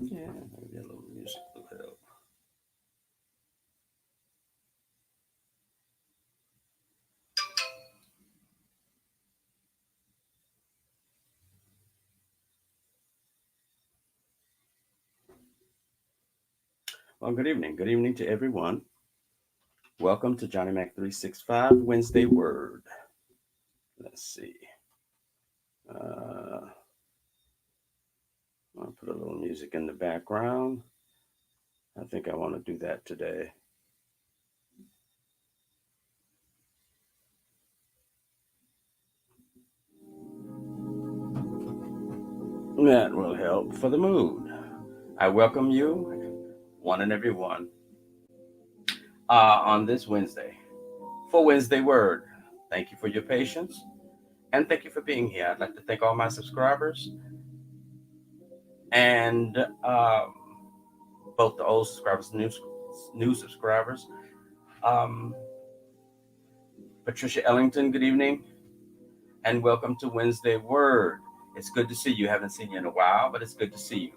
Yeah, maybe a little music will help. Well, good evening. Good evening to everyone. Welcome to Johnny Mac 365 Wednesday Word. Let's see. Uh, I'll put a little music in the background. I think I want to do that today. That will help for the mood. I welcome you, one and every one, on this Wednesday for Wednesday Word. Thank you for your patience and thank you for being here. I'd like to thank all my subscribers and both the old subscribers and new subscribers. Um, Patricia Ellington, good evening and welcome to Wednesday Word. It's good to see you. Haven't seen you in a while, but it's good to see you.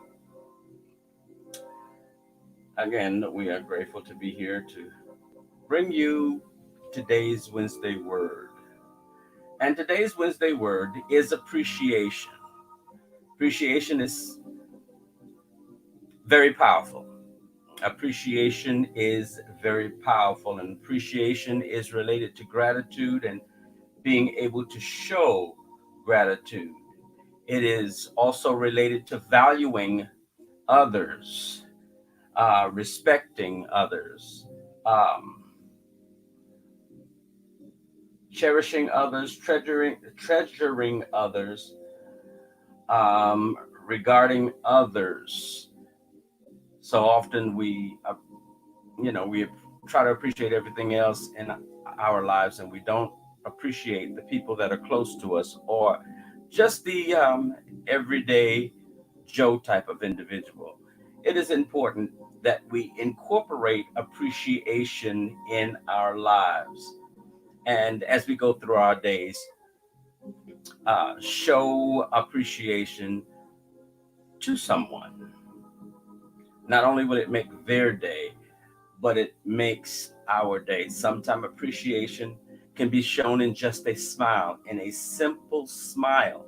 Again, we are grateful to be here to bring you today's Wednesday Word. And today's Wednesday Word is appreciation. Appreciation is very powerful. Appreciation is very powerful, and appreciation is related to gratitude and being able to show gratitude. It is also related to valuing others, respecting others, um, cherishing others, treasuring others, um, regarding others. So often we try to appreciate everything else in our lives, and we don't appreciate the people that are close to us, or just the everyday Joe type of individual. It is important that we incorporate appreciation in our lives, and as we go through our days, show appreciation to someone. Not only will it make their day, but it makes our day. Sometimes appreciation can be shown in just a smile, and a simple smile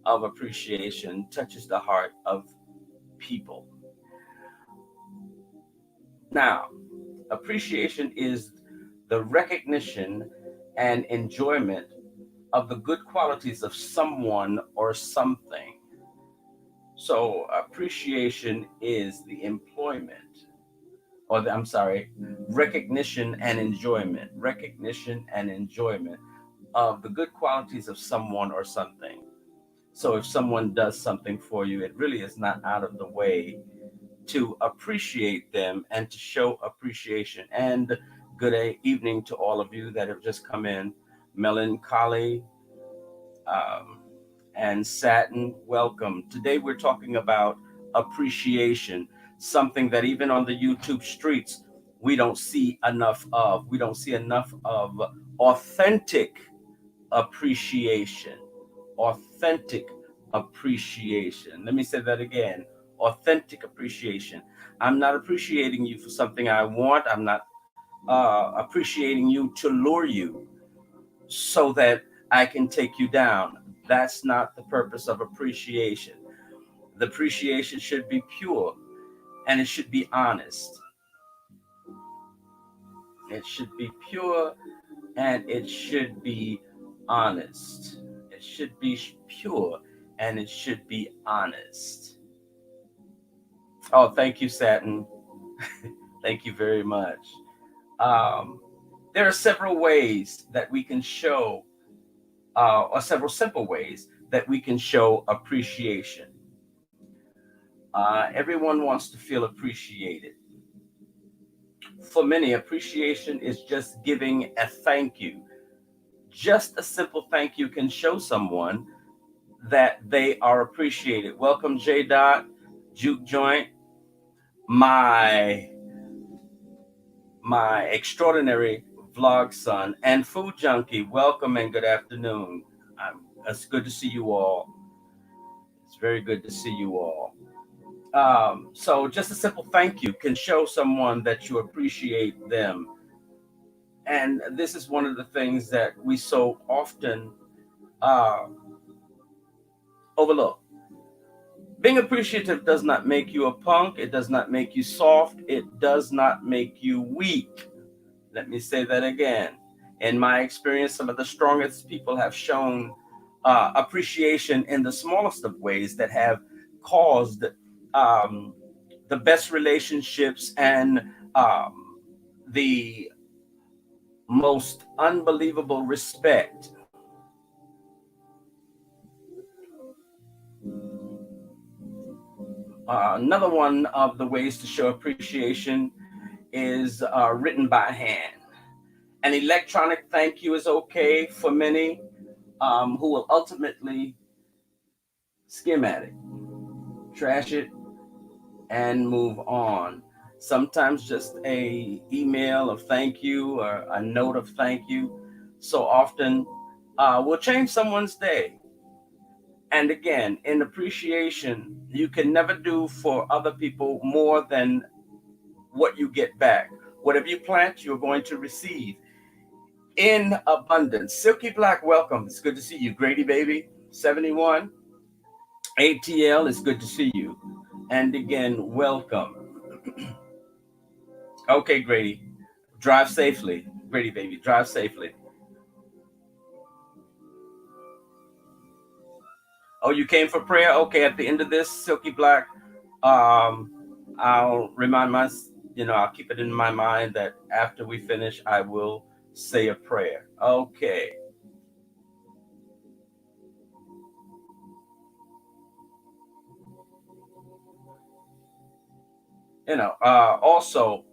of appreciation touches the heart of people. Now, appreciation is the recognition and enjoyment of the good qualities of someone or something. So, appreciation is the employment, I'm sorry, recognition and enjoyment of the good qualities of someone or something. So, if someone does something for you, it really is not out of the way to appreciate them and to show appreciation. And evening to all of you that have just come in. Melancholy, um, and Satin, welcome. Today we're talking about appreciation, something that even on the YouTube streets, we don't see enough of. We don't see enough of authentic appreciation. Authentic appreciation. Let me say that again. Authentic appreciation. I'm not appreciating you for something I want. I'm not appreciating you to lure you so that I can take you down. That's not the purpose of appreciation. The appreciation should be pure and it should be honest. It should be pure and it should be honest. It should be pure and it should be honest. Oh, thank you, Satin. Thank you very much. Um, there are several ways that we can show, or several simple ways that we can show appreciation. Everyone wants to feel appreciated. For many, appreciation is just giving a thank you. Just a simple thank you can show someone that they are appreciated. Welcome, J. Dot, Juke Joint, my my extraordinary vlog son, and Food Junkie. Welcome and good afternoon. It's good to see you all. It's very good to see you all. So just a simple thank you can show someone that you appreciate them. And this is one of the things that we so often uh, overlook. Being appreciative does not make you a punk. It does not make you soft. It does not make you weak. Let me say that again. In my experience, some of the strongest people have shown appreciation in the smallest of ways that have caused um, the best relationships and um, the most unbelievable respect. Another one of the ways to show appreciation is written by hand. An electronic thank you is okay for many who will ultimately skim at it, trash it, and move on. Sometimes just a email of thank you or a note of thank you so often will change someone's day. And again, in appreciation, you can never do for other people more than what you get back. Whatever you plant, you're going to receive in abundance. Silky Black, welcome. It's good to see you. Grady Baby, 71. ATL, it's good to see you. And again, welcome. Okay, Grady, drive safely. Grady Baby, drive safely. Oh, you came for prayer? Okay, at the end of this, Silky Black, um, I'll remind I'll keep it in my mind that after we finish, I will say a prayer. Okay. Also,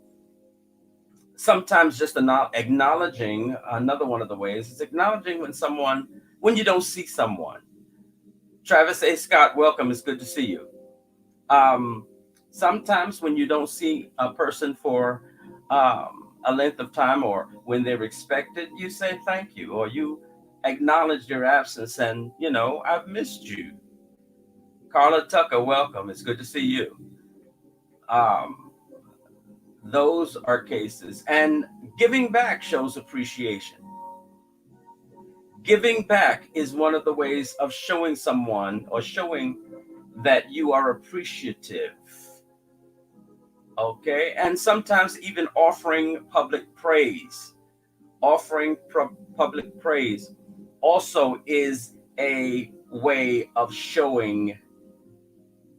sometimes just acknowledging another one of the ways is acknowledging when you don't see someone. Travis A. Scott, welcome. It's good to see you. Um, Sometimes when you don't see a person for a length of time or when they're expected, you say thank you or you acknowledge their absence and, I've missed you. Carla Tucker, welcome. It's good to see you. Um, those are cases. And giving back shows appreciation. Giving back is one of the ways of showing someone or showing that you are appreciative. Okay. And sometimes even offering public praise. Public praise also is a way of showing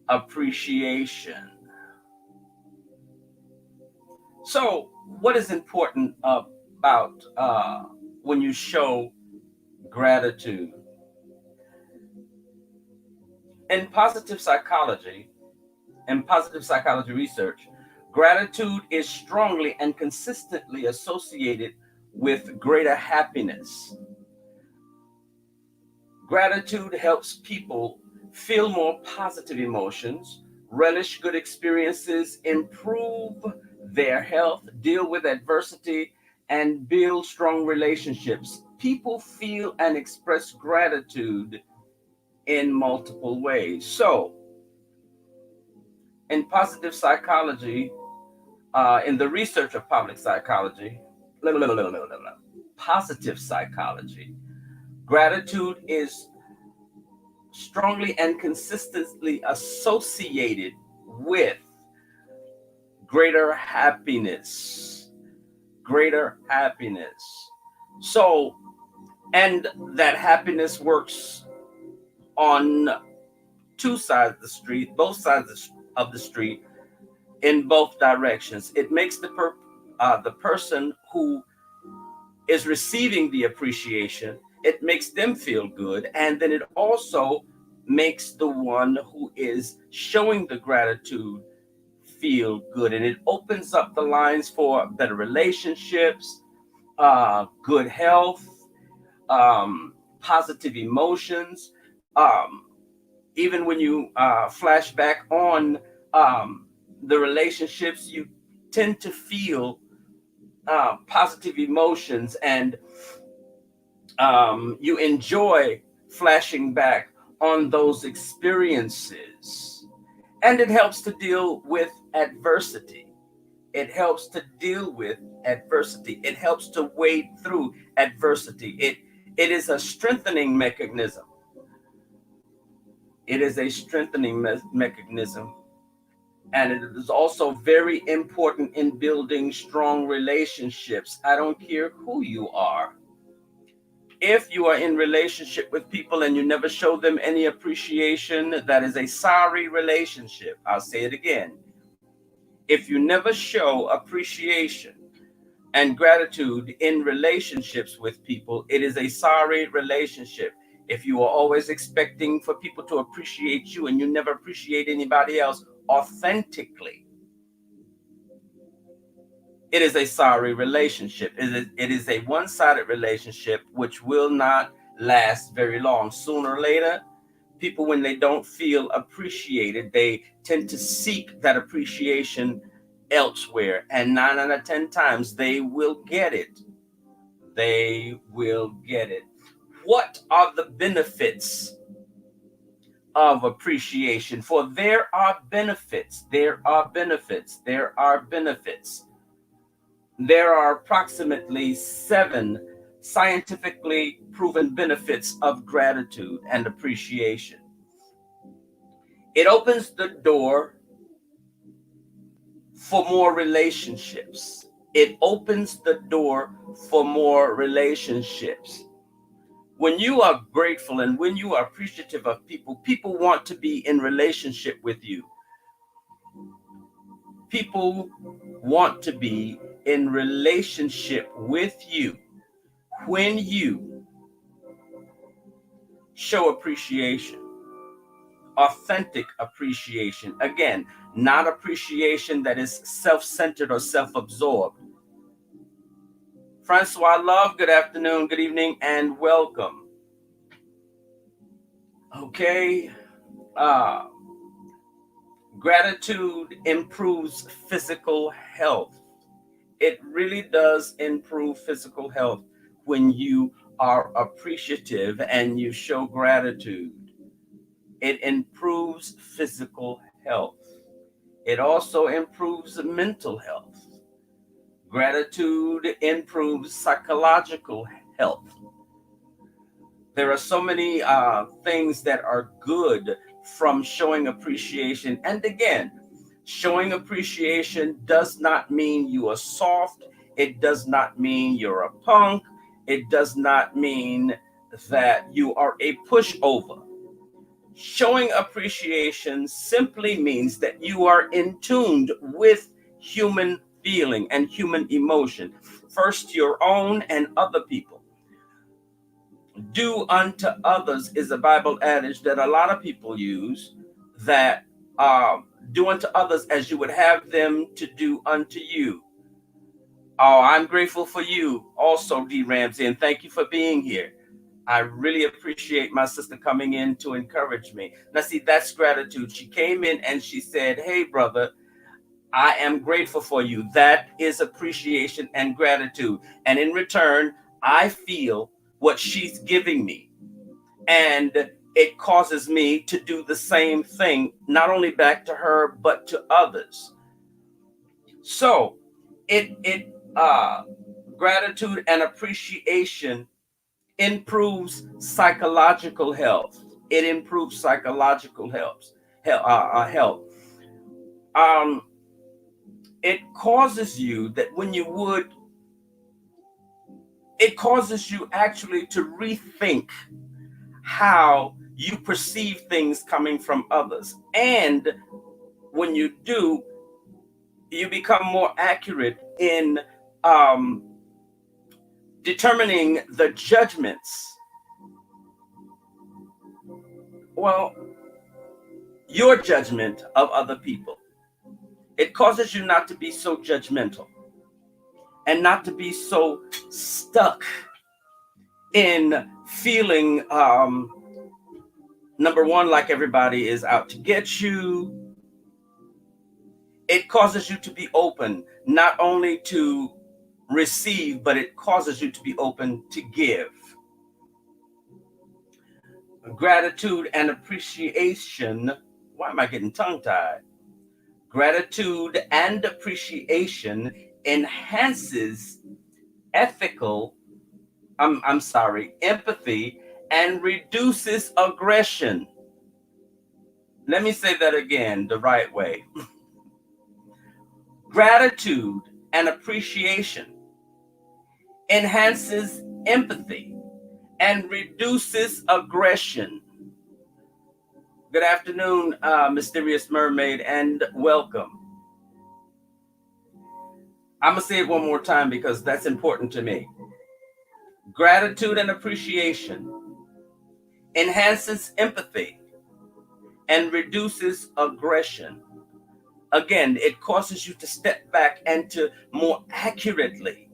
appreciation. So, what is important about when you show gratitude? In positive psychology and positive psychology research, gratitude is strongly and consistently associated with greater happiness. Gratitude helps people feel more positive emotions, relish good experiences, improve their health, deal with adversity, and build strong relationships. People feel and express gratitude in multiple ways. So, in positive psychology, in the research of public psychology, positive psychology, gratitude is strongly and consistently associated with greater happiness. Greater happiness. So, and that happiness works on two sides of the street, both sides of the street, in both directions. It makes the person who is receiving the appreciation, it makes them feel good, and then it also makes the one who is showing the gratitude feel good, and it opens up the lines for better relationships, good health, positive emotions. Um, Even when you flash back on the relationships, you tend to feel positive emotions and you enjoy flashing back on those experiences. And it helps to deal with adversity. It helps to deal with adversity. It helps to wade through adversity. It is a strengthening mechanism. It is a strengthening mechanism. And it is also very important in building strong relationships. I don't care who you are. If you are in relationship with people and you never show them any appreciation, that is a sorry relationship. I'll say it again. If you never show appreciation and gratitude in relationships with people, it is a sorry relationship. If you are always expecting for people to appreciate you and you never appreciate anybody else authentically, it is a sorry relationship. It is a one-sided relationship which will not last very long. Sooner or later, people, when they don't feel appreciated, they tend to seek that appreciation elsewhere. And 9 out of 10 times, they will get it. They will get it. What are the benefits of appreciation? For there are benefits. There are benefits. There are benefits. There are approximately 7 scientifically proven benefits of gratitude and appreciation. It opens the door for more relationships. It opens the door for more relationships. When you are grateful and when you are appreciative of people, people want to be in relationship with you. People want to be in relationship with you when you show appreciation, authentic appreciation. Again, not appreciation that is self-centered or self-absorbed. Francois Love, good afternoon, good evening, and welcome. Okay. Gratitude improves physical health. It really does improve physical health when you are appreciative and you show gratitude. It improves physical health. It also improves mental health. Gratitude improves psychological health. There are so many things that are good from showing appreciation. And again, showing appreciation does not mean you are soft. It does not mean you're a punk. It does not mean that you are a pushover. Showing appreciation simply means that you are in tune with human feeling and human emotion, first your own and other people. Do unto others is a Bible adage that a lot of people use, that do unto others as you would have them to do unto you. Oh, I'm grateful for you also, D. Ramsey, and thank you for being here. I really appreciate my sister coming in to encourage me. Now, see, that's gratitude. She came in and she said, hey, brother, I am grateful for you. That is appreciation and gratitude. And in return, I feel what she's giving me. And it causes me to do the same thing, not only back to her, but to others. So gratitude and appreciation improves psychological health. It improves psychological health. Um, it causes you that when you would, it causes you actually to rethink how you perceive things coming from others. And when you do, you become more accurate in determining the judgments. Well, your judgment of other people. It causes you not to be so judgmental and not to be so stuck in feeling, number one, like everybody is out to get you. It causes you to be open, not only to receive, but it causes you to be open to give. Gratitude and appreciation Why am I getting tongue tied? Gratitude and appreciation enhances ethical, I'm sorry, empathy and reduces aggression. Let me say that again the right way. Gratitude and appreciation enhances empathy and reduces aggression. Good afternoon, Mysterious Mermaid, and welcome. I'm going to say it one more time because that's important to me. Gratitude and appreciation enhances empathy and reduces aggression. Again, it causes you to step back and to more accurately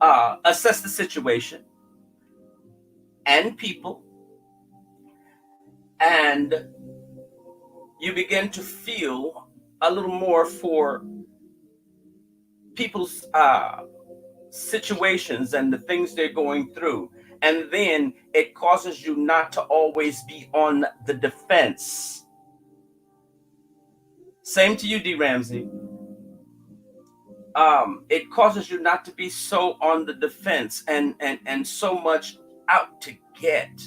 assess the situation and people, and you begin to feel a little more for people's situations and the things they're going through. And then it causes you not to always be on the defense. Same to you, D. Ramsey. It causes you not to be so on the defense and so much out to get.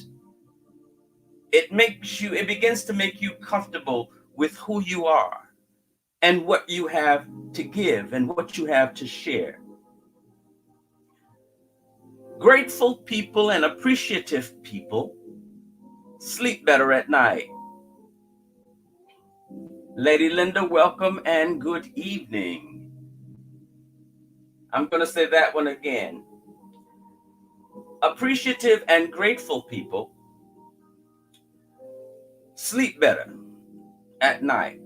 It begins to make you comfortable with who you are and what you have to give and what you have to share. Grateful people and appreciative people sleep better at night. Lady Linda, welcome and good evening. I'm going to say that one again. Appreciative and grateful people sleep better at night.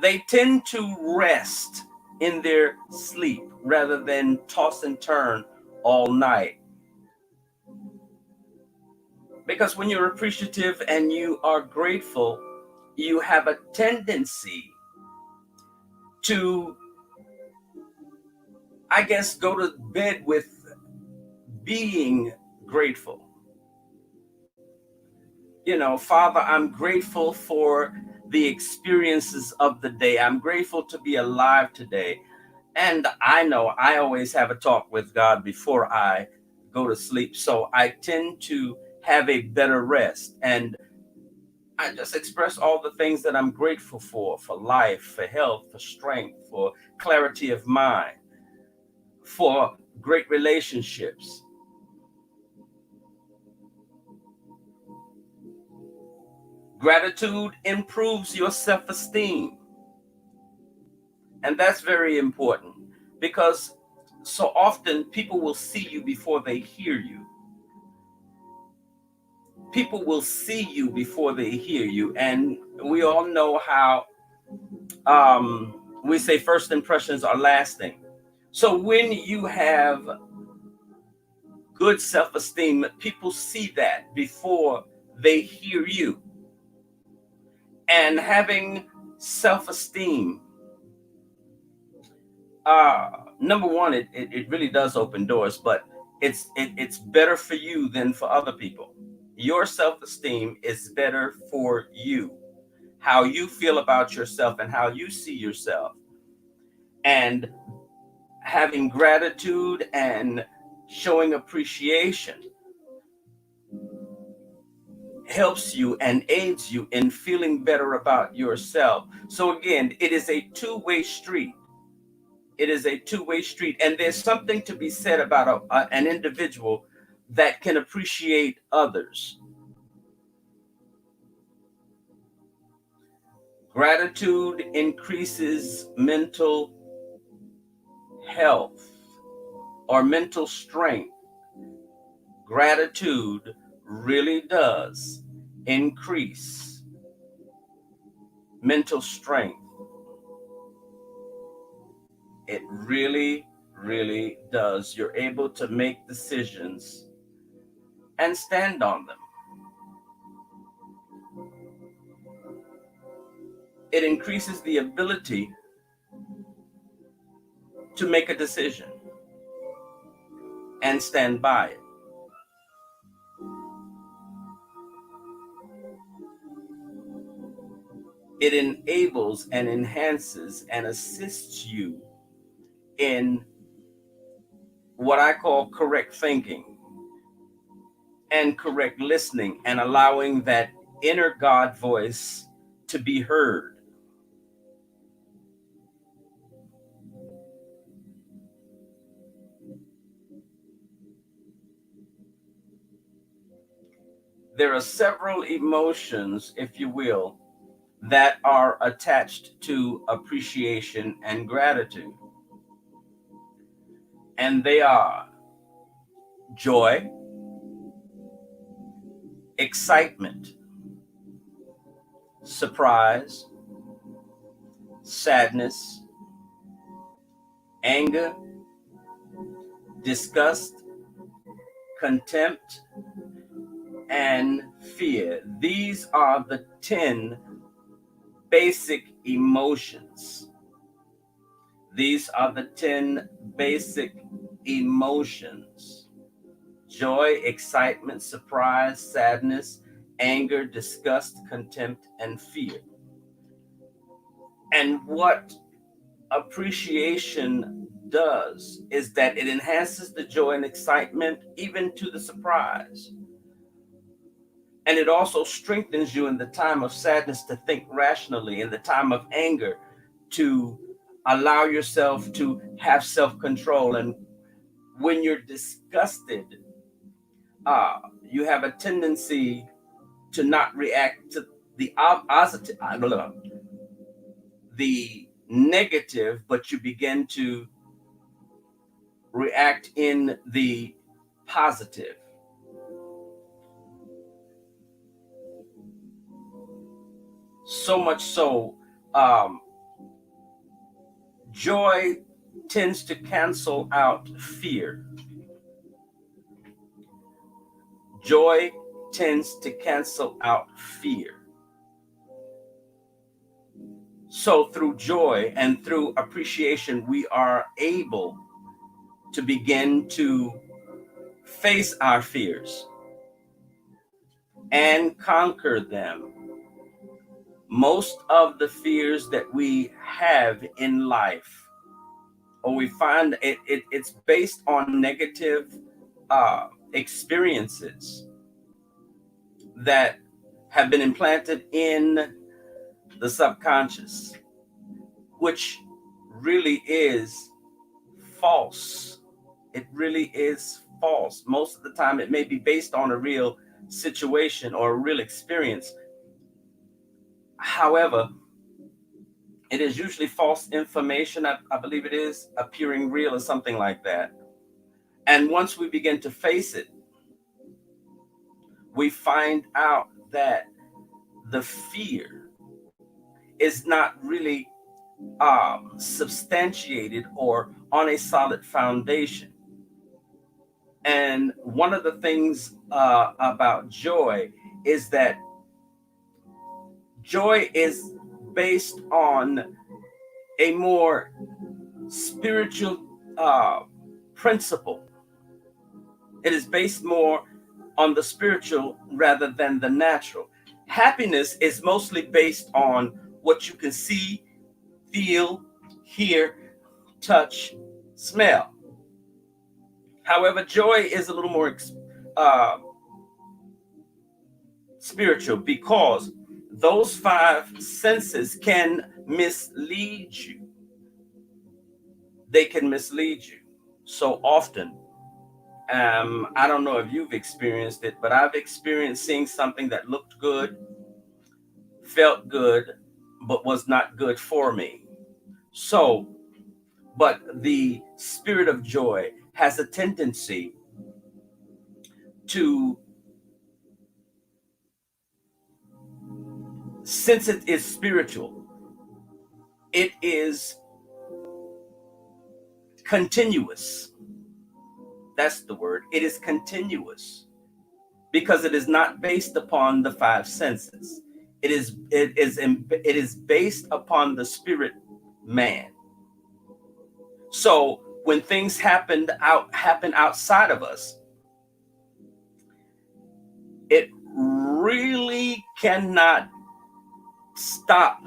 They tend to rest in their sleep rather than toss and turn all night. Because when you're appreciative and you are grateful, you have a tendency to, I guess, go to bed with being grateful. You know, Father, I'm grateful for the experiences of the day. I'm grateful to be alive today. And I know I always have a talk with God before I go to sleep. So I tend to have a better rest. And I just express all the things that I'm grateful for life, for health, for strength, for clarity of mind, for great relationships. Gratitude improves your self-esteem. And that's very important because so often people will see you before they hear you. People will see you before they hear you. And we all know how we say first impressions are lasting. So when you have good self-esteem, people see that before they hear you. And having self-esteem, number one, it really does open doors, but it's better for you than for other people. Your self-esteem is better for you, how you feel about yourself and how you see yourself. And having gratitude and showing appreciation helps you and aids you in feeling better about yourself. So again, it is a two-way street. It is a two-way street. And there's something to be said about an individual that can appreciate others. Gratitude increases mental health or mental strength. Gratitude really does increase mental strength. It really, really does. You're able to make decisions and stand on them. It increases the ability to make a decision and stand by it. It enables and enhances and assists you in what I call correct thinking and correct listening, and allowing that inner God voice to be heard. There are several emotions, if you will, that are attached to appreciation and gratitude. And they are joy, excitement, surprise, sadness, anger, disgust, contempt, and fear. These are the 10 basic emotions. These are the 10 basic emotions: joy, excitement, surprise, sadness, anger, disgust, contempt, and fear. And what appreciation does is that it enhances the joy and excitement, even to the surprise. And it also strengthens you in the time of sadness to think rationally, in the time of anger to allow yourself to have self control. And when you're disgusted, you have a tendency to not react to the opposite, the negative, but you begin to react in the positive. So much so, um, joy tends to cancel out fear. Joy tends to cancel out fear. So, through joy and through appreciation, we are able to begin to face our fears and conquer them. Most of the fears that we have in life, or we find it's based on negative experiences that have been implanted in the subconscious, which really is false. It really is false. Most of the time, it may be based on a real situation or a real experience. However, it is usually false information. I believe it is appearing real or something like that. And once we begin to face it, we find out that the fear is not really substantiated or on a solid foundation. And one of the things about joy is that joy is based on a more spiritual principle. It is based more on the spiritual rather than the natural. Happiness is mostly based on what you can see, feel, hear, touch, smell. However, joy is a little more uh, spiritual, because those five senses can mislead you. They can mislead you so often. I don't know if you've experienced it, but I've experienced seeing something that looked good, felt good, but was not good for me. So, but the spirit of joy has a tendency to, since it is spiritual, it is continuous. That's the word. It is continuous because it is not based upon the five senses. It is based upon the spirit man. So when things happen outside of us, it really cannot stop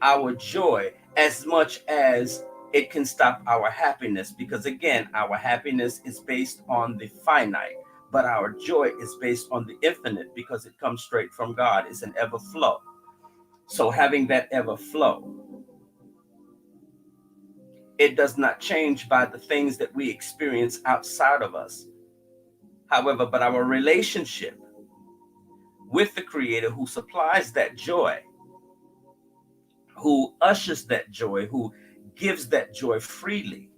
our joy as much as it can stop our happiness, because again, our happiness is based on the finite, but our joy is based on the infinite because it comes straight from God. It's an ever flow. So having that ever flow, it does not change by the things that we experience outside of us. However, but our relationship with the Creator who supplies that joy, who ushers that joy, who gives that joy freely,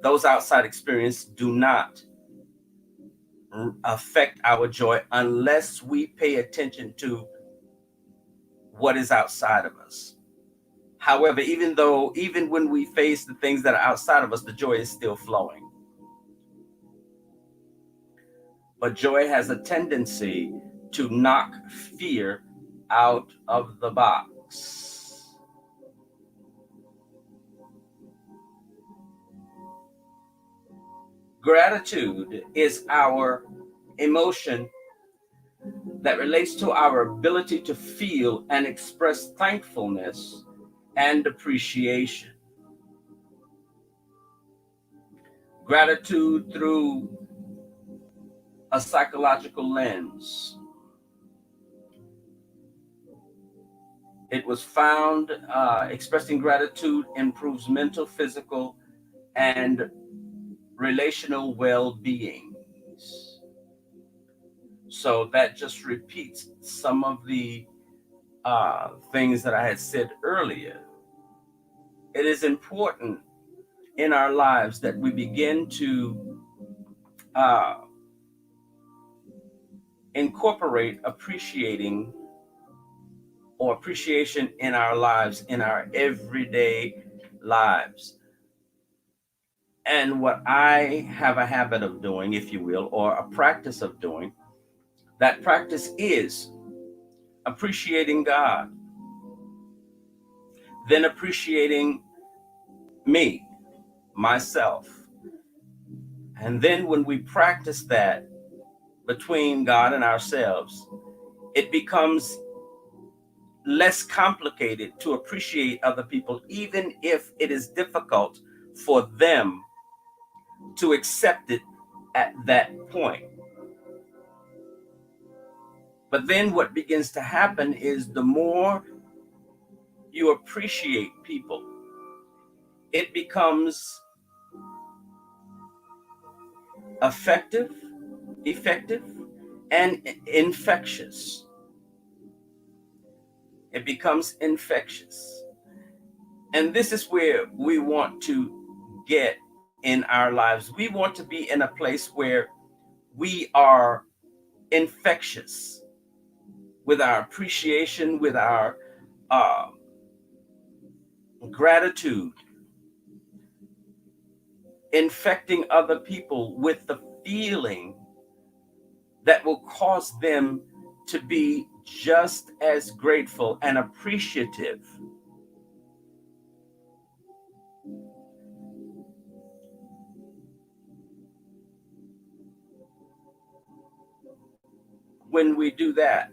those outside experiences do not affect our joy unless we pay attention to what is outside of us. However, even when we face the things that are outside of us, the joy is still flowing. But joy has a tendency to knock fear out of the box. Gratitude is our emotion that relates to our ability to feel and express thankfulness and appreciation. Gratitude through a psychological lens. It was found expressing gratitude improves mental, physical, and relational well-being. So that just repeats some of the things that I had said earlier. It is important in our lives that we begin to uh, incorporate appreciating or appreciation in our lives, in our everyday lives. And what I have a habit of doing, if you will, or a practice of doing, that practice is appreciating God, then appreciating me, myself. And then when we practice that between God and ourselves, it becomes less complicated to appreciate other people, even if it is difficult for them to accept it at that point. But then what begins to happen is the more you appreciate people, it becomes effective, and infectious. It becomes infectious. And this is where we want to get in our lives. We want to be in a place where we are infectious with our appreciation, with our uh, gratitude, infecting other people with the feeling that will cause them to be just as grateful and appreciative when we do that.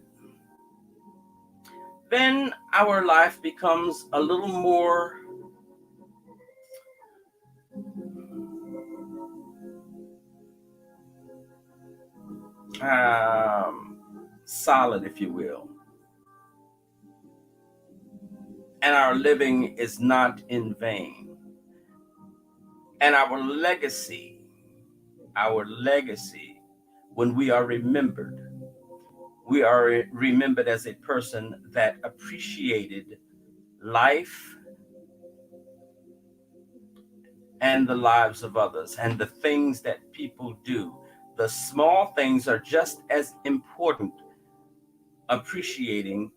Then our life becomes a little more solid, if you will. And our living is not in vain. And our legacy, when we are remembered as a person that appreciated life and the lives of others and the things that people do. The small things are just as important, appreciating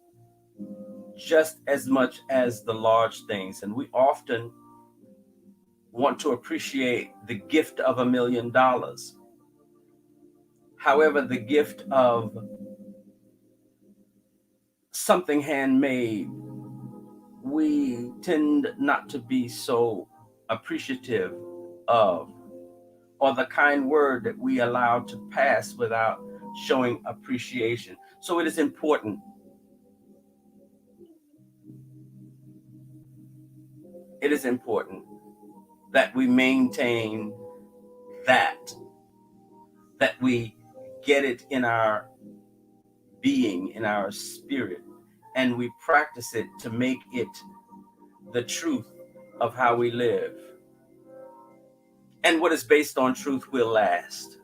just as much as the large things. And we often want to appreciate the gift of $1 million. However, the gift of something handmade, we tend not to be so appreciative of, or the kind word that we allow to pass without showing appreciation. So it is important it is important that we maintain that, that we get it in our being, in our spirit, and we practice it to make it the truth of how we live. And what is based on truth will last,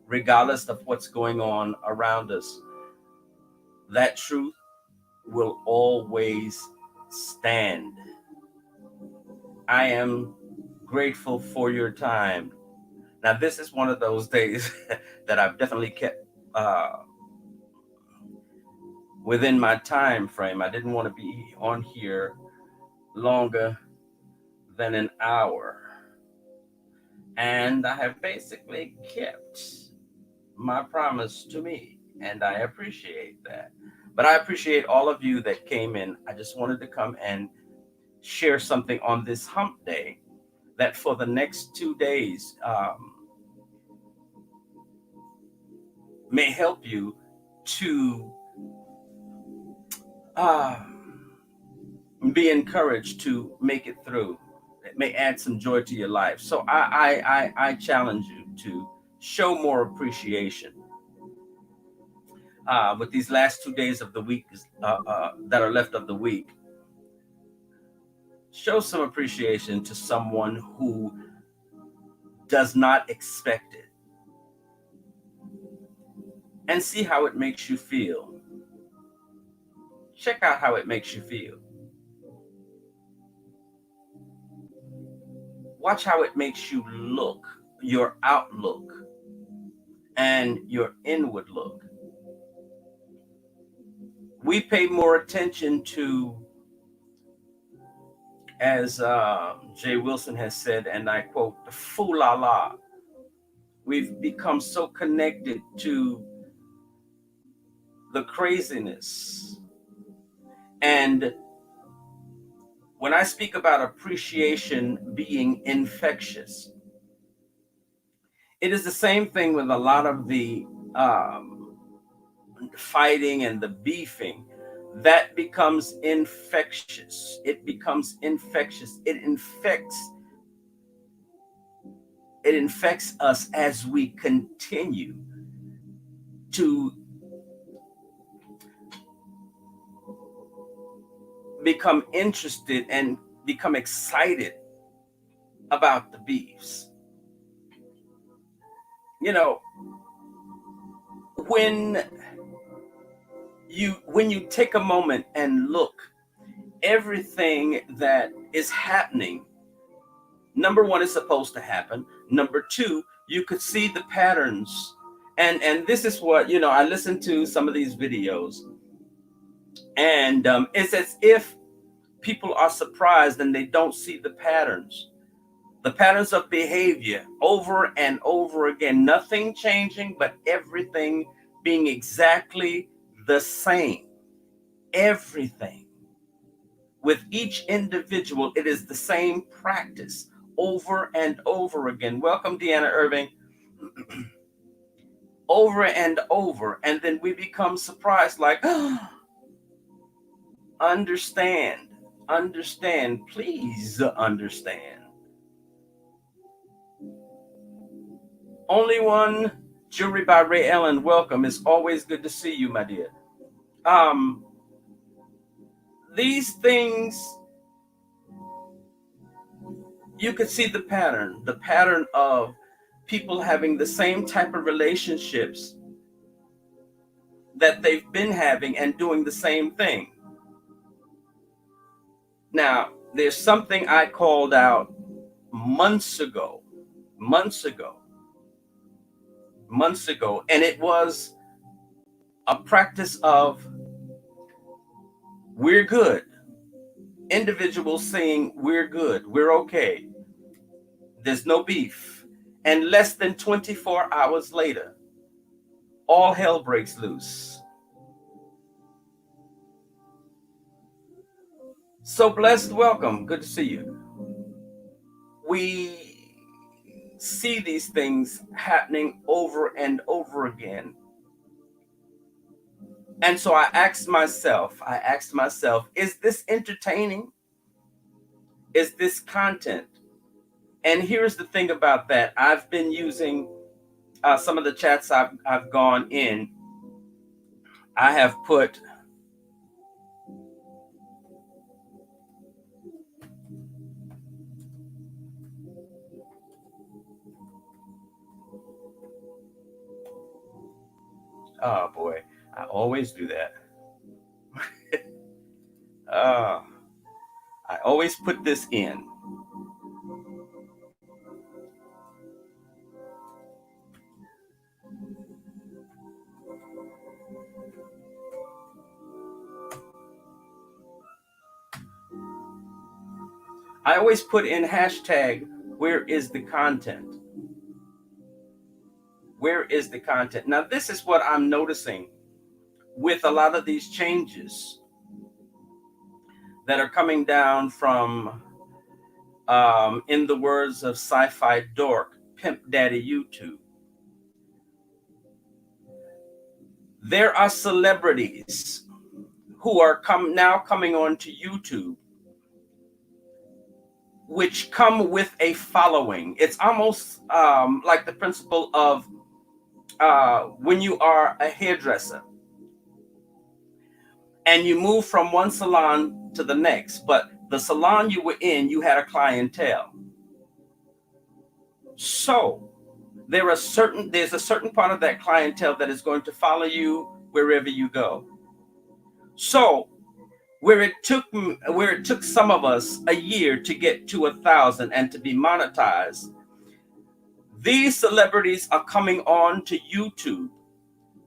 regardless of what's going on around us. That truth will always stand. I am grateful for your time. Now, this is one of those days that I've definitely kept within my time frame. I didn't want to be on here longer than an hour. And I have basically kept my promise to me, and I appreciate that. But I appreciate all of you that came in. I just wanted to come and share something on this hump day that for the next 2 days may help you to be encouraged to make it through. It may add some joy to your life. So I challenge you to show more appreciation with these last 2 days of the week that are left of the week. Show some appreciation to someone who does not expect it, and see how it makes you feel. Check out how it makes you feel. Watch how it makes you look, your outlook, and your inward look. We pay more attention to, as Jay Wilson has said, and I quote, the foo-la-la. We've become so connected to the craziness. And when I speak about appreciation being infectious, it is the same thing with a lot of the fighting and the beefing. That becomes infectious. It becomes infectious. It infects us as we continue to become interested and become excited about the beefs. You know, when you take a moment and look, everything that is happening, number one, is supposed to happen. Number two, you could see the patterns. And this is what, I listen to some of these videos, and it's as if people are surprised and they don't see the patterns of behavior over and over again. Nothing changing, but everything being exactly the same. Everything. With each individual, it is the same practice over and over again. Welcome, Deanna Irving. Over and over. And then we become surprised, like, understand, please understand. Only One Jewelry by Ray Ellen. Welcome. It's always good to see you, my dear. These things, you could see the pattern of people having the same type of relationships that they've been having and doing the same thing. Now, there's something I called out months ago, and it was a practice of we're good. Individuals saying we're good, we're okay, there's no beef. And less than 24 hours later, all hell breaks loose. So Blessed, welcome. Good to see you. We see these things happening over and over again. And so I asked myself, is this entertaining? is this content. And here's the thing about that. I've been using some of the chats I've gone in. I have put oh boy, I always do that. uh, I always put this in. I always put in hashtag, where is the content? Where is the content? Now, this is what I'm noticing with a lot of these changes that are coming down from, in the words of Sci-Fi Dork, Pimp Daddy YouTube. There are celebrities who are now coming on to YouTube, which come with a following. It's almost like the principle of when you are a hairdresser and you move from one salon to the next, but the salon you were in, you had a clientele. So there's a certain part of that clientele that is going to follow you wherever you go. So where it took some of us a year to get to 1,000 and to be monetized, these celebrities are coming on to YouTube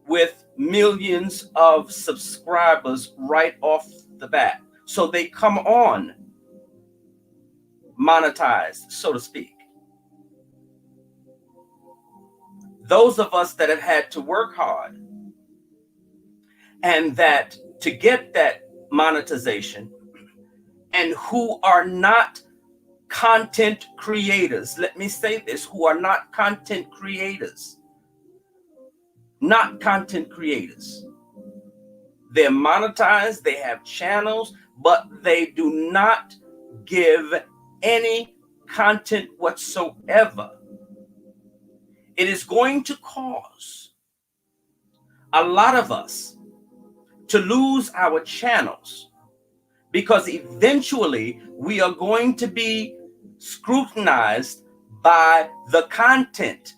with millions of subscribers right off the bat. So they come on monetized, so to speak. Those of us that have had to work hard and that to get that monetization and who are not content creators, let me say this, who are not content creators, they're monetized, they have channels, but they do not give any content whatsoever. It is going to cause a lot of us to lose our channels, because eventually we are going to be scrutinized by the content.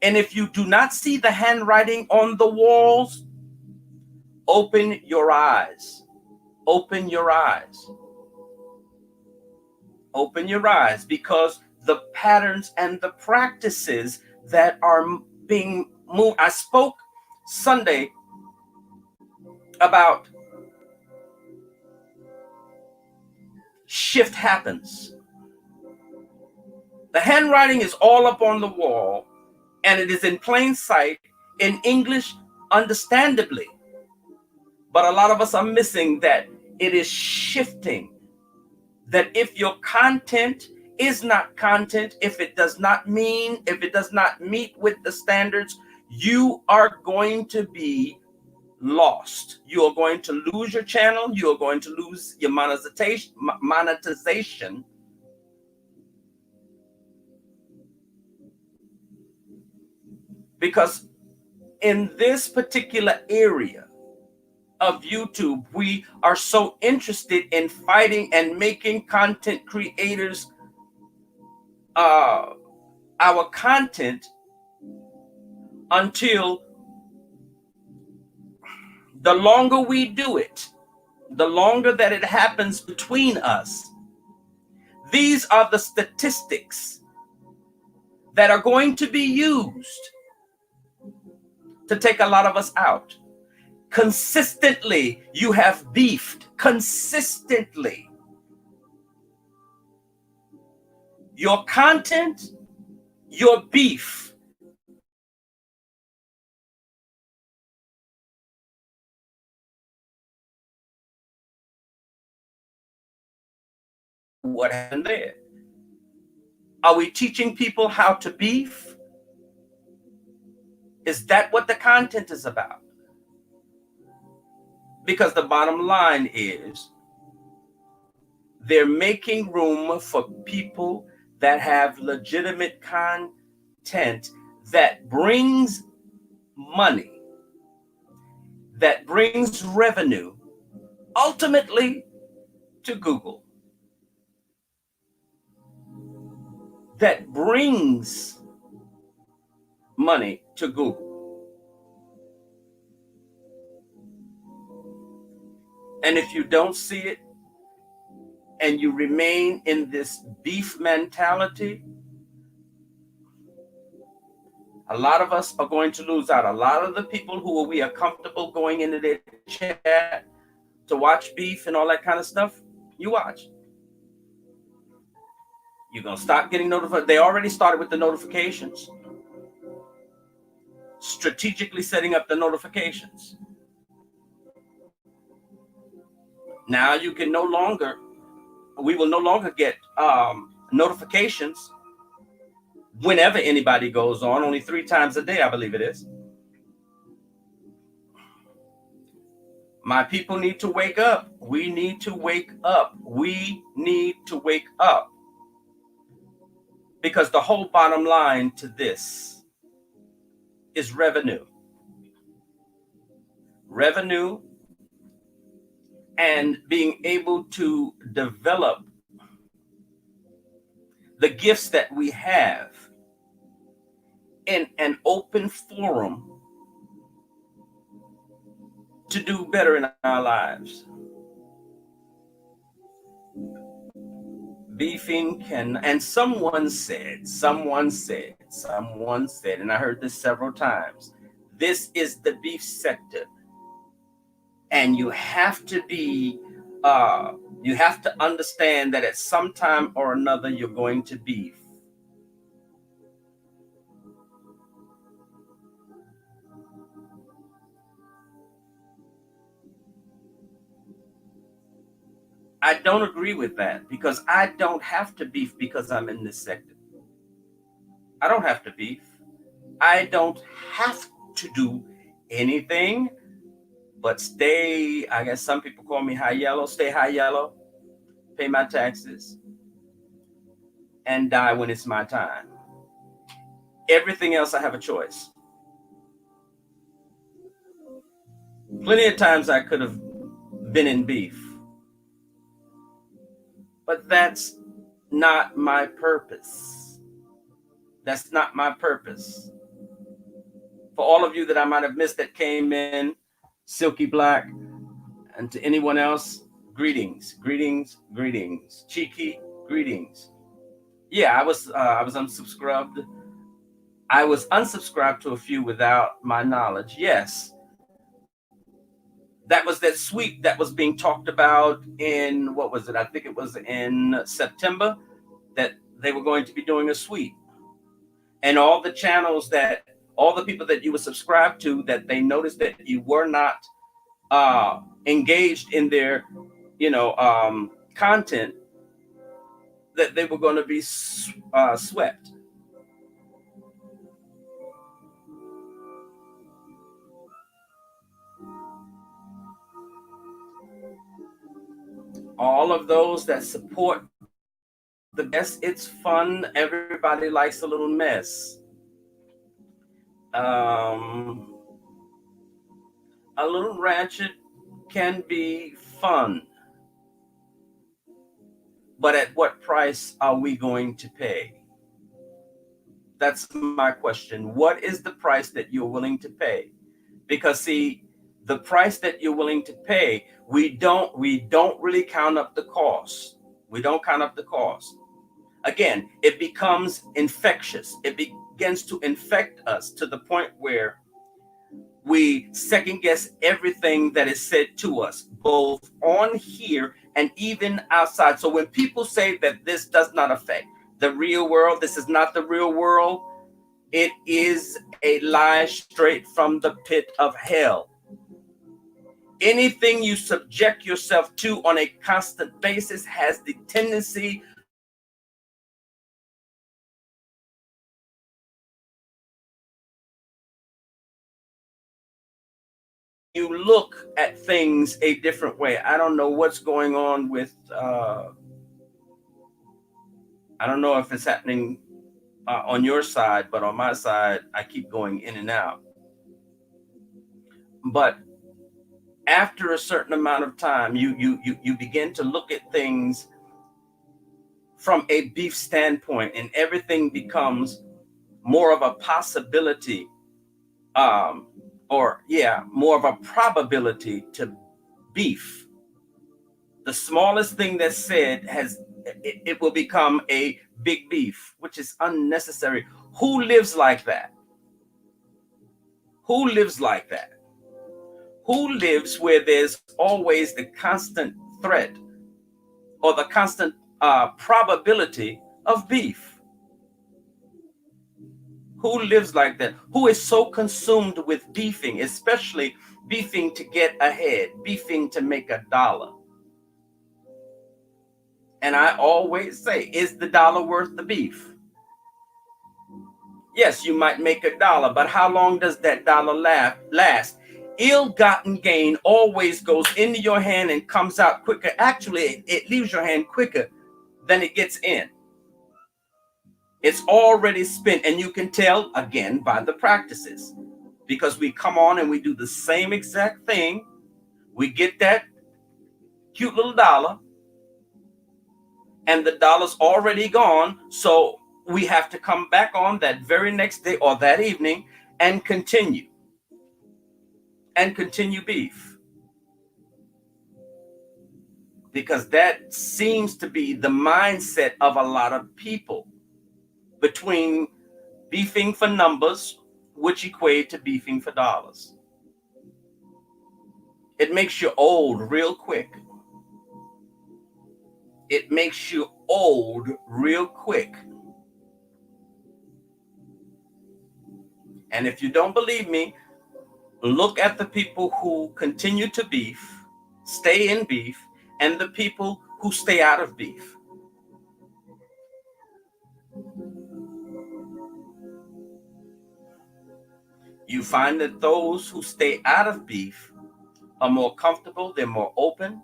And if you do not see the handwriting on the walls, open your eyes. Open your eyes. Open your eyes, because the patterns and the practices that are being moved. I spoke Sunday about shift happens. The handwriting is all up on the wall, and it is in plain sight in English, understandably. But a lot of us are missing that it is shifting. That if your content is not content, if it does not meet with the standards, you are going to be lost. You are going to lose your channel. You are going to lose your monetization. Because in this particular area of YouTube, we are so interested in fighting and making content creators our content, until the longer we do it, the longer that it happens between us, these are the statistics that are going to be used to take a lot of us out. Consistently, you have beefed. Consistently. Your content, your beef. What happened there? Are we teaching people how to beef? Is that what the content is about? Because the bottom line is, They're making room for people that have legitimate content that brings money, that brings revenue, ultimately to Google, that brings money to Google. And if you don't see it and you remain in this beef mentality, a lot of us are going to lose out. A lot of the people who we are comfortable going into their chat to watch beef and all that kind of stuff, you watch. You're going to start getting notified. They already started with the notifications, strategically setting up the notifications. Now you can no longer, we will no longer get notifications whenever anybody goes on, only 3 times a day, I believe it is. My people need to wake up. We need to wake up. We need to wake up. Because the whole bottom line to this is revenue. Revenue and being able to develop the gifts that we have in an open forum to do better in our lives. Beefing can, and someone said, and I heard this several times, this is the beef sector. And you have to be, you have to understand that at some time or another, you're going to beef. I don't agree with that because I don't have to beef because I'm in this sector. I don't have to beef. I don't have to do anything but stay, I guess some people call me high yellow, stay high yellow, pay my taxes, and die when it's my time. Everything else, I have a choice. Plenty of times I could have been in beef, but that's not my purpose. That's not my purpose. For all of you that I might have missed that came in, Silky Black, and to anyone else, greetings. Cheeky, greetings. Yeah, I was unsubscribed. I was unsubscribed to a few without my knowledge. Yes. That was that sweep that was being talked about in, what was it? I think it was in September that they were going to be doing a sweep. And all the channels that, all the people that you were subscribed to, that they noticed that you were not engaged in their, content, that they were going to be swept. All of those that support the best, it's fun. Everybody likes a little mess. A little ratchet can be fun. But at what price are we going to pay? That's my question. What is the price that you're willing to pay? Because see, the price that you're willing to pay, we don't really count up the cost. We don't count up the cost. Again, it becomes infectious. It begins to infect us to the point where we second guess everything that is said to us, both on here and even outside. So when people say that this does not affect the real world, this is not the real world, it is a lie straight from the pit of hell. Anything you subject yourself to on a constant basis has the tendency you look at things a different way. I don't know what's going on with I don't know if it's happening on your side, but on my side, I keep going in and out. But after a certain amount of time, you begin to look at things from a beef standpoint, and everything becomes more of a possibility, um, or yeah, more of a probability to beef. The smallest thing that's said it will become a big beef, which is unnecessary. Who lives like that? Who lives like that? Who lives where there's always the constant threat or the constant probability of beef? Who lives like that? Who is so consumed with beefing, especially beefing to get ahead, beefing to make a dollar? And I always say, is the dollar worth the beef? Yes, you might make a dollar, but how long does that dollar last? Ill-gotten gain always goes into your hand and comes out quicker. Actually, it leaves your hand quicker than it gets in. It's already spent, and you can tell again by the practices, because we come on and we do the same exact thing. We get that cute little dollar, and the dollar's already gone. So we have to come back on that very next day or that evening and continue beef, because that seems to be the mindset of a lot of people, between beefing for numbers, which equate to beefing for dollars. It makes you old real quick. It makes you old real quick. And if you don't believe me, look at the people who continue to beef, stay in beef, and the people who stay out of beef. You find that those who stay out of beef are more comfortable, they're more open,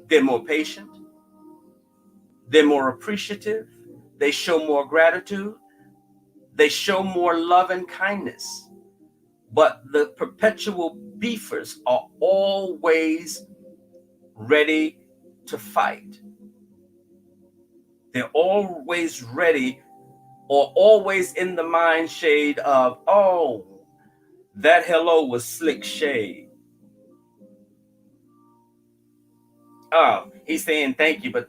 they're more patient, they're more appreciative, they show more gratitude, they show more love and kindness. But the perpetual beefers are always ready to fight. They're always ready, or always in the mind shade of, oh, that hello was slick shade. Oh, he's saying thank you, but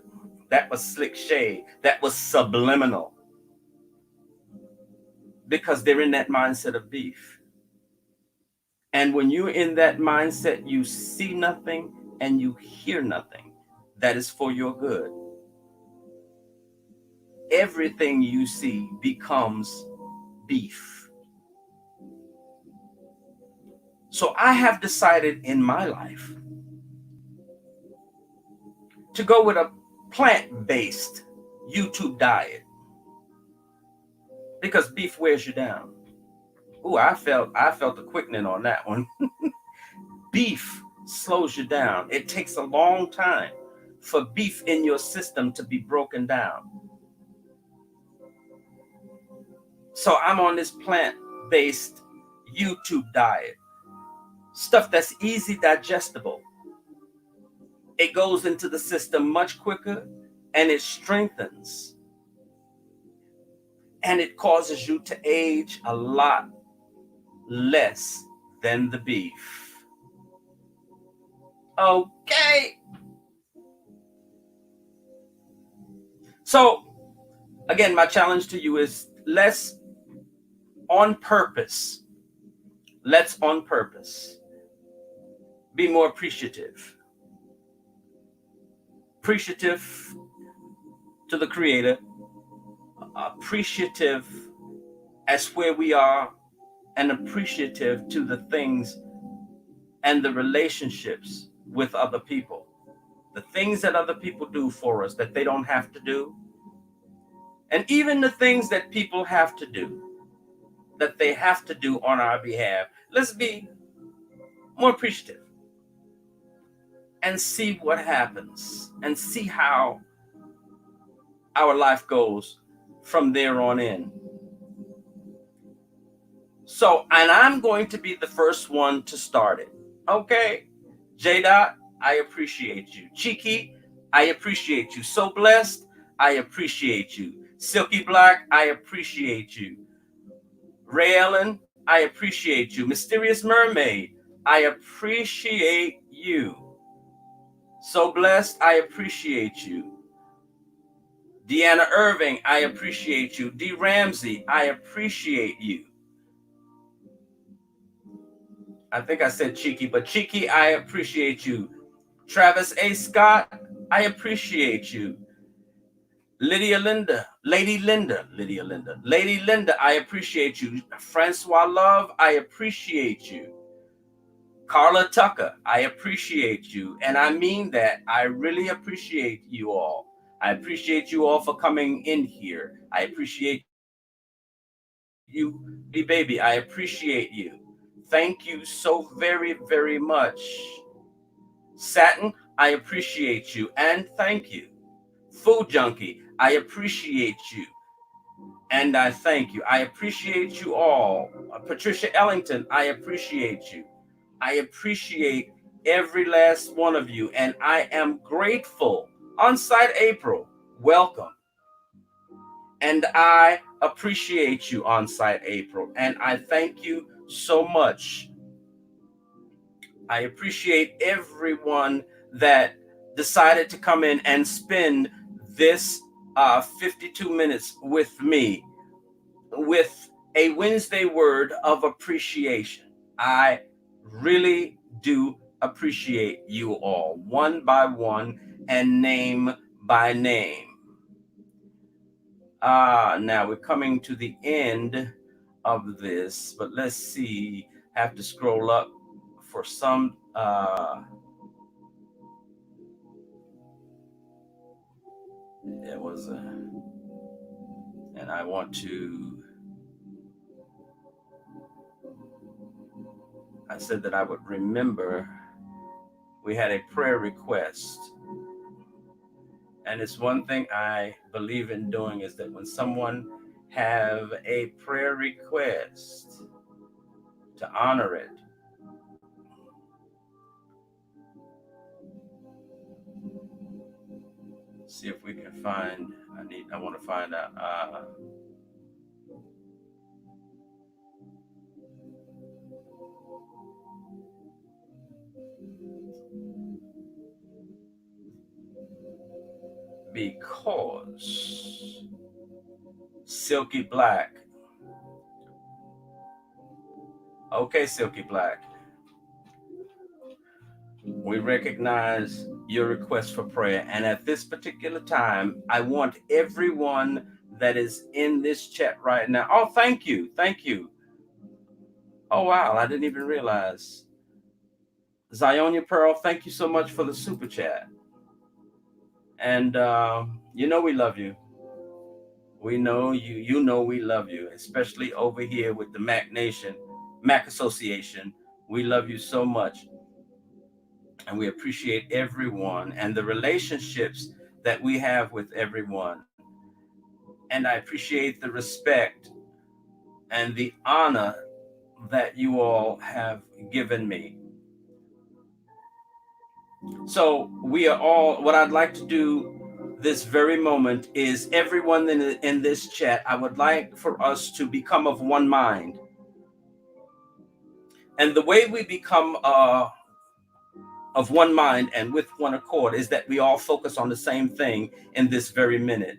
that was slick shade. That was subliminal. Because they're in that mindset of beef. And when you're in that mindset, you see nothing and you hear nothing that is for your good. Everything you see becomes beef. So I have decided in my life to go with a plant-based YouTube diet, because beef wears you down. Ooh, I felt the quickening on that one. Beef slows you down. It takes a long time for beef in your system to be broken down. So I'm on this plant-based YouTube diet. Stuff that's easy digestible. It goes into the system much quicker, and it strengthens. And it causes you to age a lot less than the beef. Okay. So, again, my challenge to you is let's on purpose be more appreciative to the Creator, appreciative as where we are, and appreciative to the things and the relationships with other people, the things that other people do for us that they don't have to do, and even the things that people have to do that they have to do on our behalf. Let's be more appreciative. and see what happens and see how our life goes from there on in. So, and I'm going to be the first one to start it. Okay. J Dot, I appreciate you. Cheeky, I appreciate you. So Blessed, I appreciate you. Silky Black, I appreciate you. Ray Ellen, I appreciate you. Mysterious Mermaid, I appreciate you. So Blessed, I appreciate you. Deanna Irving, I appreciate you. D. Ramsey, I appreciate you. I think I said Cheeky, but Cheeky, I appreciate you. Travis A. Scott, I appreciate you. Lady Linda, I appreciate you. Francois Love, I appreciate you. Carla Tucker, I appreciate you. And I mean that. I really appreciate you all. I appreciate you all for coming in here. I appreciate you, baby. I appreciate you. Thank you so very, very much. Satin, I appreciate you and thank you. Food Junkie, I appreciate you and I thank you. I appreciate you all. Patricia Ellington, I appreciate you. I appreciate every last one of you and I am grateful. On-site April, welcome. And I appreciate you, On-site April, and I thank you so much. I appreciate everyone that decided to come in and spend this 52 minutes with me with a Wednesday word of appreciation. I really do appreciate you all, one by one and name by name. Now we're coming to the end of this, but let's see. I have to scroll up for some. There was a, and I want to. I said that I would remember. We had a prayer request, and it's one thing I believe in doing is that when someone have a prayer request, to honor it. See if we can find. I want to find out. Because Silky Black. Okay, Silky Black. We recognize your request for prayer. And at this particular time, I want everyone that is in this chat right now. Oh, thank you. Thank you. Oh, wow. I didn't even realize. Zionia Pearl, thank you so much for the super chat. And you know we love you. We know you. You know we love you, especially over here with the Mac Nation, Mac Association. We love you so much. And we appreciate everyone and the relationships that we have with everyone. And I appreciate the respect and the honor that you all have given me. So we are all, what I'd like to do this very moment is everyone in this chat, I would like for us to become of one mind. And the way we become of one mind and with one accord is that we all focus on the same thing in this very minute.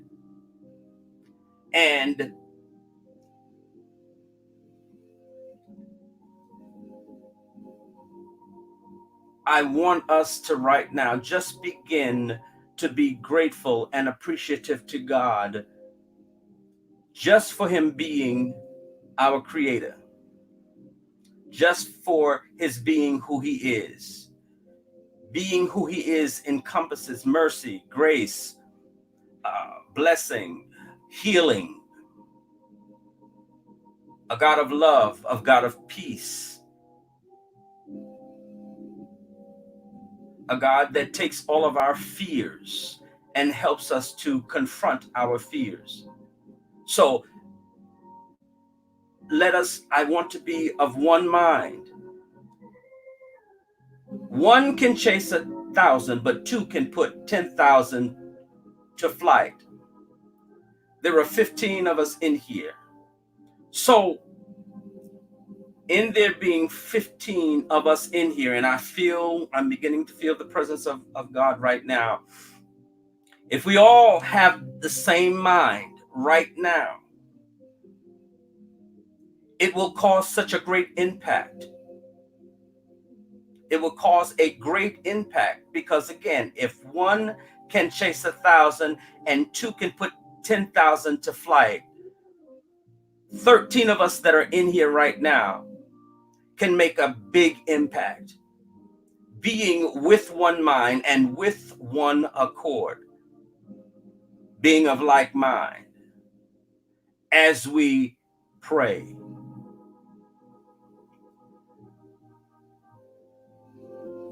And I want us to right now just begin to be grateful and appreciative to God just for him being our creator, just for his being who he is. Being who he is encompasses mercy, grace, blessing, healing, a God of love, a God of peace, a God that takes all of our fears and helps us to confront our fears. So I want to be of one mind. One can chase 1,000, but two can put 10,000 to flight. There are 15 of us in here. So in there being 15 of us in here, and I'm beginning to feel the presence of God right now. If we all have the same mind right now, it will cause such a great impact. It will cause a great impact because, again, if one can chase 1,000 and two can put 10,000 to flight, 13 of us that are in here right now can make a big impact, being with one mind and with one accord, being of like mind as we pray.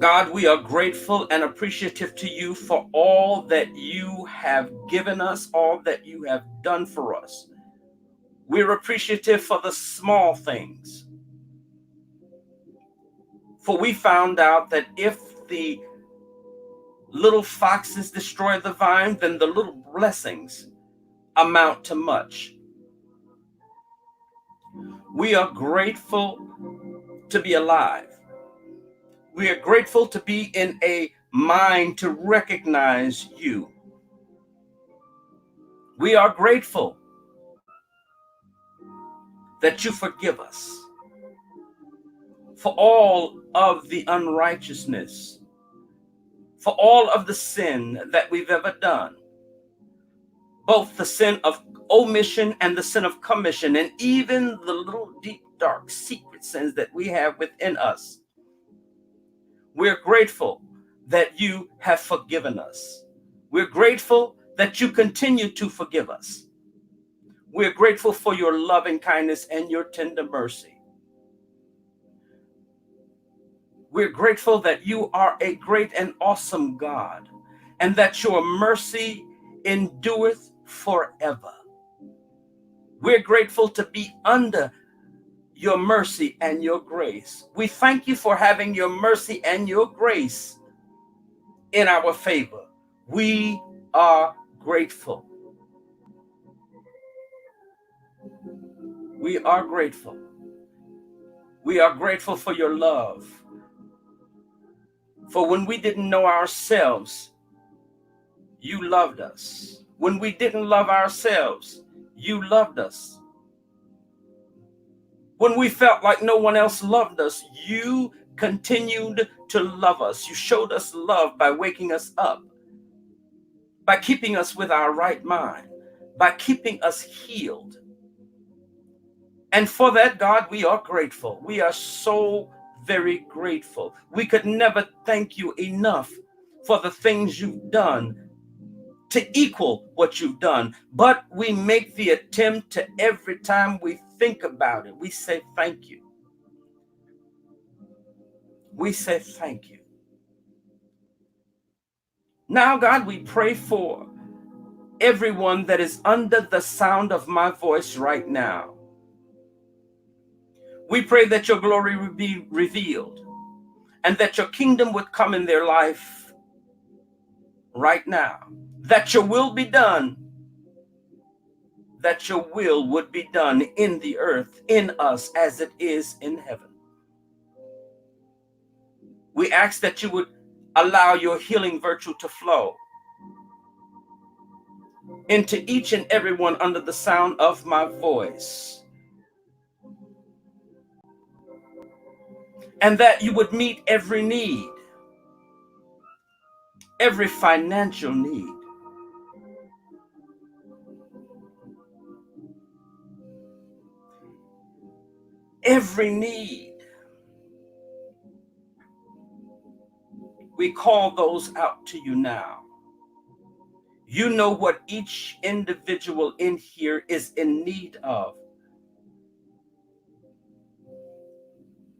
God, we are grateful and appreciative to you for all that you have given us, all that you have done for us. We're appreciative for the small things. For we found out that if the little foxes destroy the vine, then the little blessings amount to much. We are grateful to be alive. We are grateful to be in a mind to recognize you. We are grateful that you forgive us for all of the unrighteousness, for all of the sin that we've ever done, both the sin of omission and the sin of commission, and even the little deep, dark, secret sins that we have within us. We're grateful that you have forgiven us. We're grateful that you continue to forgive us. We're grateful for your loving kindness and your tender mercy. We're grateful that you are a great and awesome God, and that your mercy endureth forever. We're grateful to be under your mercy and your grace. We thank you for having your mercy and your grace in our favor. We are grateful. We are grateful. We are grateful for your love. For when we didn't know ourselves, you loved us. When we didn't love ourselves, you loved us. When we felt like no one else loved us, you continued to love us. You showed us love by waking us up, by keeping us with our right mind, by keeping us healed. And for that, God, we are grateful. We are so very grateful. We could never thank you enough for the things you've done to equal what you've done. But we make the attempt to, every time we think about it, we say thank you. We say thank you. Now, God, we pray for everyone that is under the sound of my voice right now. We pray that your glory would be revealed and that your kingdom would come in their life right now, that your will be done, that your will would be done in the earth, in us, as it is in heaven. We ask that you would allow your healing virtue to flow into each and every one under the sound of my voice, and that you would meet every need, every financial need, every need. We call those out to you now. You know what each individual in here is in need of.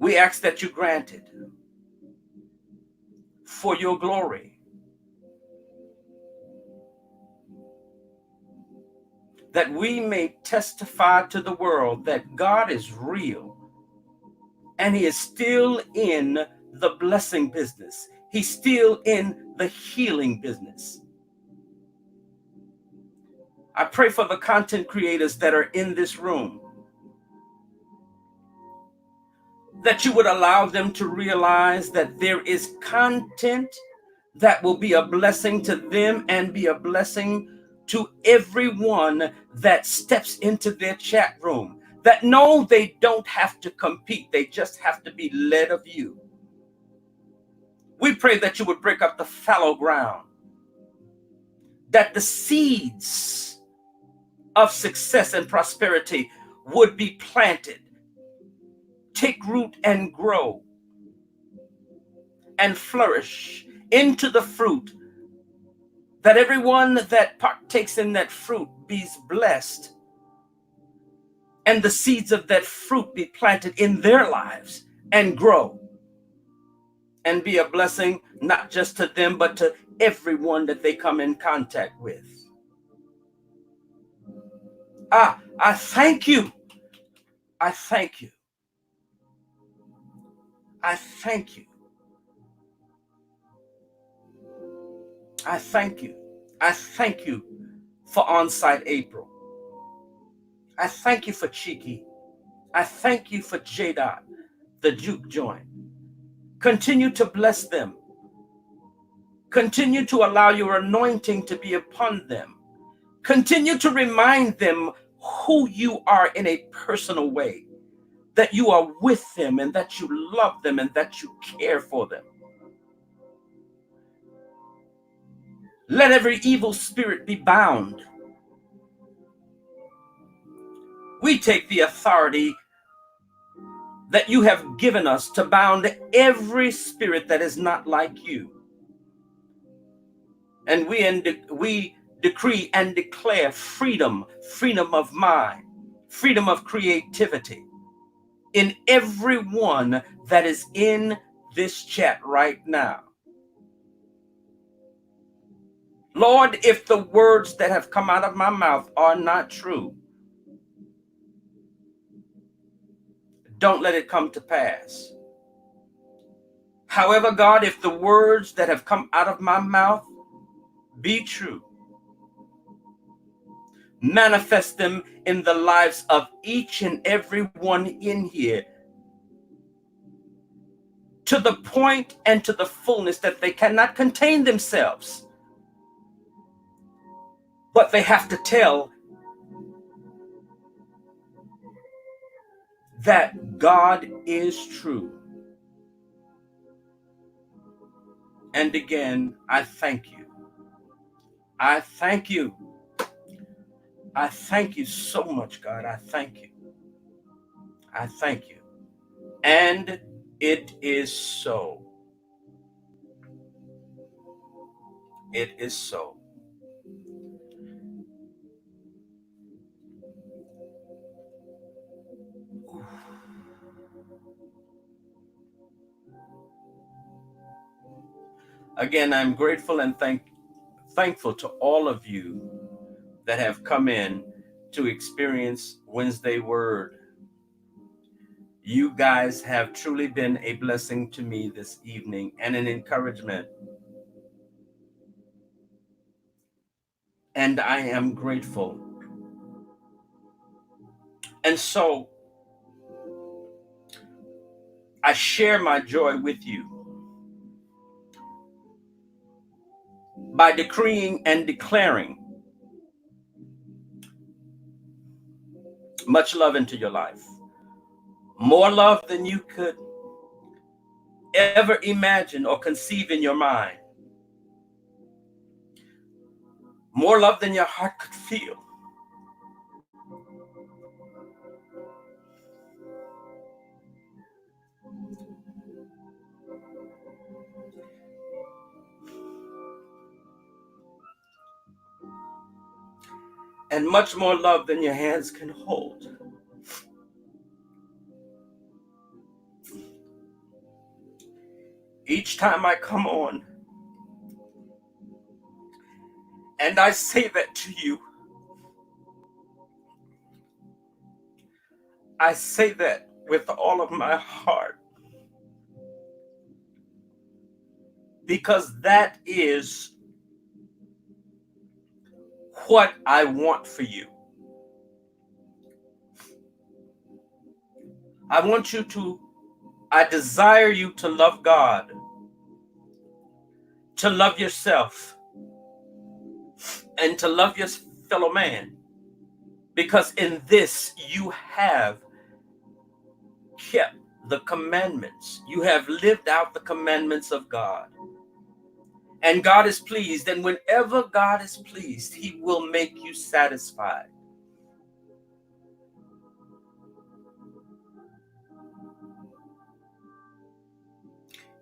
We ask that you grant it. for your glory, that we may testify to the world that God is real and he is still in the blessing business. He's still in the healing business. I pray for the content creators that are in this room, that you would allow them to realize that there is content that will be a blessing to them and be a blessing to everyone that steps into their chat room. That no, they don't have to compete. They just have to be led of you. We pray that you would break up the fallow ground, that the seeds of success and prosperity would be planted, take root and grow and flourish into the fruit, that everyone that partakes in that fruit be blessed, and the seeds of that fruit be planted in their lives and grow and be a blessing, not just to them, but to everyone that they come in contact with. I thank you. I thank you. I thank you. I thank you. I thank you for Onsite April. I thank you for Cheeky. I thank you for J-Dot, the juke joint. Continue to bless them. Continue to allow your anointing to be upon them. Continue to remind them who you are in a personal way, that you are with them and that you love them and that you care for them. Let every evil spirit be bound. We take the authority that you have given us to bound every spirit that is not like you. And we decree and declare freedom, freedom of mind, freedom of creativity in everyone that is in this chat right now. Lord, if the words that have come out of my mouth are not true, don't let it come to pass. However, God, if the words that have come out of my mouth be true, manifest them in the lives of each and every one in here to the point and to the fullness that they cannot contain themselves, but they have to tell that God is true. And again, I thank you. I thank you. I thank you so much, God. I thank you. I thank you. And it is so. It is so. Again, I'm grateful and thankful to all of you that have come in to experience Wednesday Word. You guys have truly been a blessing to me this evening and an encouragement. And I am grateful. And so I share my joy with you by decreeing and declaring much love into your life. More love than you could ever imagine or conceive in your mind. More love than your heart could feel. And much more love than your hands can hold. Each time I come on and I say that to you, I say that with all of my heart, because that is what I want for you. I desire you to love God, to love yourself, and to love your fellow man, because in this you have kept the commandments. You have lived out the commandments of God. And God is pleased. And whenever God is pleased, he will make you satisfied.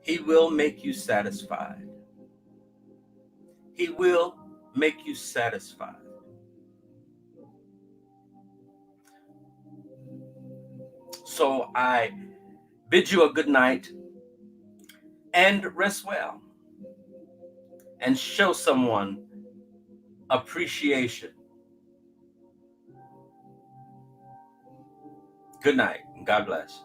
He will make you satisfied. He will make you satisfied. So I bid you a good night and rest well and show someone appreciation. Good night and God bless.